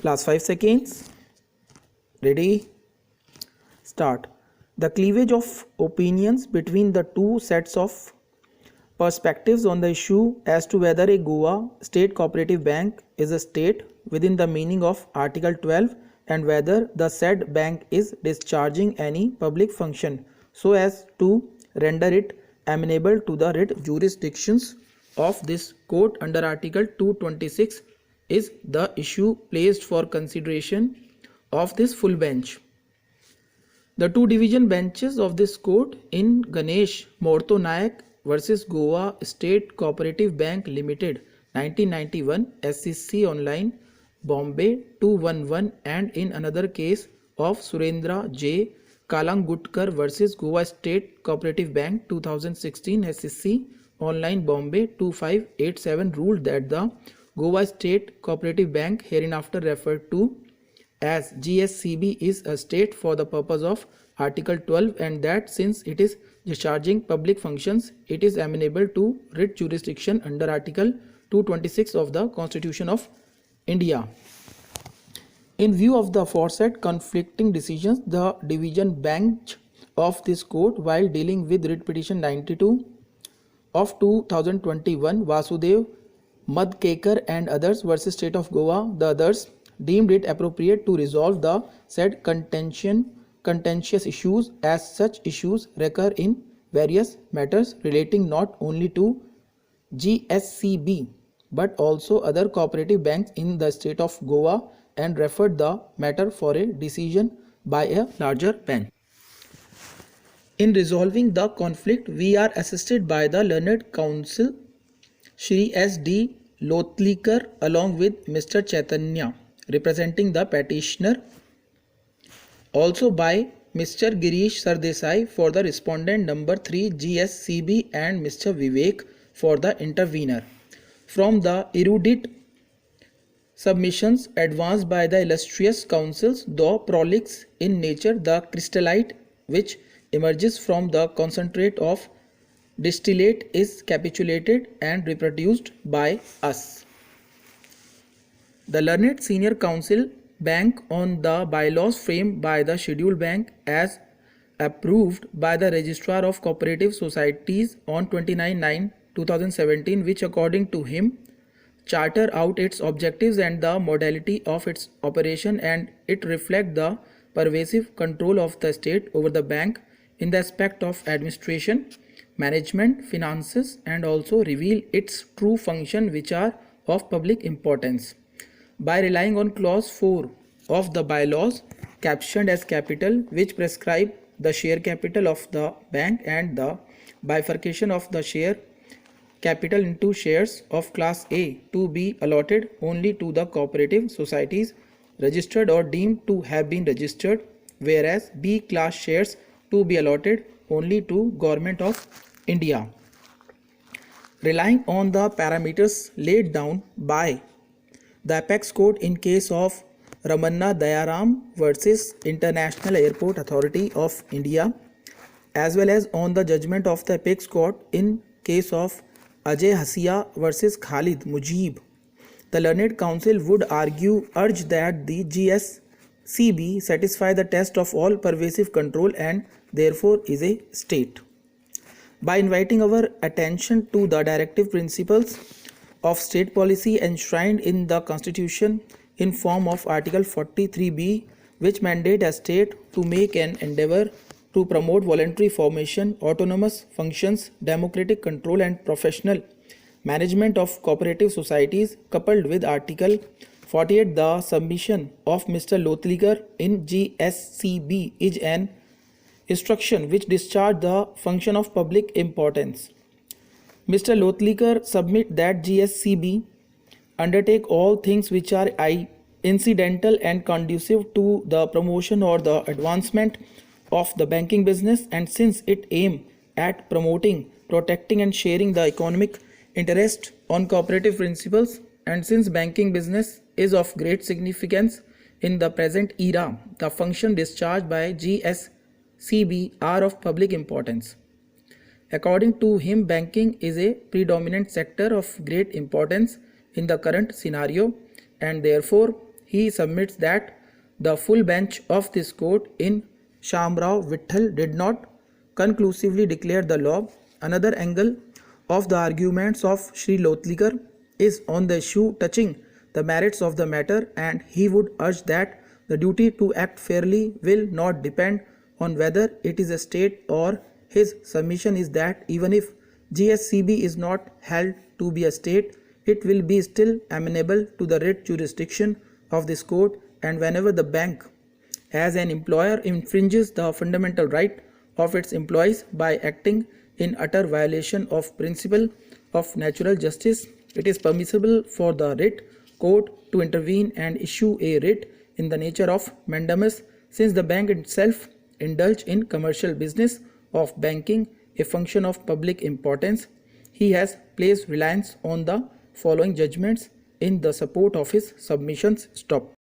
Last 5 seconds. Ready? Start. The cleavage of opinions between the two sets of perspectives on the issue as to whether a Goa State Cooperative Bank is a state within the meaning of Article 12 and whether the said bank is discharging any public function so as to render it amenable to the writ jurisdictions of this court under Article 226 is the issue placed for consideration of this full bench. The two division benches of this court in Ganesh Morto Nayak versus Goa State Cooperative Bank Limited 1991 SCC Online Bombay 211 and in another case of Surendra J. Kalangutkar versus Goa State Cooperative Bank 2016 SCC Online Bombay 2587 ruled that the Goa State Cooperative Bank hereinafter referred to as GSCB is a state for the purpose of Article 12 and that since it is discharging public functions, it is amenable to writ jurisdiction under Article 226 of the Constitution of India. In view of the aforesaid conflicting decisions, the division bench of this court, while dealing with writ petition 92 of 2021, Vasudev Madkekar and others versus State of Goa, the others deemed it appropriate to resolve the said contentious issues as such issues recur in various matters relating not only to GSCB but also other cooperative banks in the state of Goa and referred the matter for a decision by a larger bench. In resolving the conflict, we are assisted by the learned counsel Shri S.D. Lotlikar along with Mr. Chaitanya representing the petitioner, also by Mr. Girish Sardesai for the respondent number 3 GSCB and Mr. Vivek for the intervener. From the erudite submissions advanced by the illustrious counsels, though prolix in nature, the crystallite which emerges from the concentrate of distillate is capitulated and reproduced by us. The learned senior counsel bank on the bylaws framed by the scheduled bank as approved by the registrar of cooperative societies on 29/9/2017, which according to him charter out its objectives and the modality of its operation, and it reflect the pervasive control of the state over the bank in the aspect of administration, management, finances, and also reveal its true function which are of public importance. By relying on clause 4 of the bylaws captioned as capital, which prescribe the share capital of the bank and the bifurcation of the share capital into shares of class A to be allotted only to the cooperative societies registered or deemed to have been registered, whereas B class shares to be allotted only to Government of India. Relying on the parameters laid down by the apex court in case of Ramanna Dayaram versus International Airport Authority of India, as well as on the judgment of the apex court in case of Ajay Hasia versus Khalid Mujib, the learned counsel would urge that the GSCB satisfy the test of all pervasive control and therefore is a state. By inviting our attention to the directive principles of state policy enshrined in the Constitution in form of Article 43B, which mandate a state to make an endeavor to promote voluntary formation, autonomous functions, democratic control and professional management of cooperative societies, coupled with Article 48, the submission of Mr. Lotlikar in GSCB is an instruction which discharge the function of public importance. Mr. Lotlikar submit that GSCB undertake all things which are incidental and conducive to the promotion or the advancement of the banking business, and since it aim at promoting, protecting and sharing the economic interest on cooperative principles, and since banking business is of great significance in the present era, the function discharged by GSCB are of public importance. According to him, banking is a predominant sector of great importance in the current scenario, and therefore he submits that the full bench of this court in Shamrao Vittal did not conclusively declare the law. Another angle of the arguments of Sri Lotlikar is on the issue touching the merits of the matter, and he would urge that the duty to act fairly will not depend on whether it is a state, or his submission is that even if GSCB is not held to be a state, it will be still amenable to the writ jurisdiction of this court, and whenever the bank as an employer infringes the fundamental right of its employees by acting in utter violation of principle of natural justice, it is permissible for the writ court to intervene and issue a writ in the nature of mandamus, since the bank itself indulge in commercial business of banking, a function of public importance. He has placed reliance on the following judgments in the support of his submissions. Stop.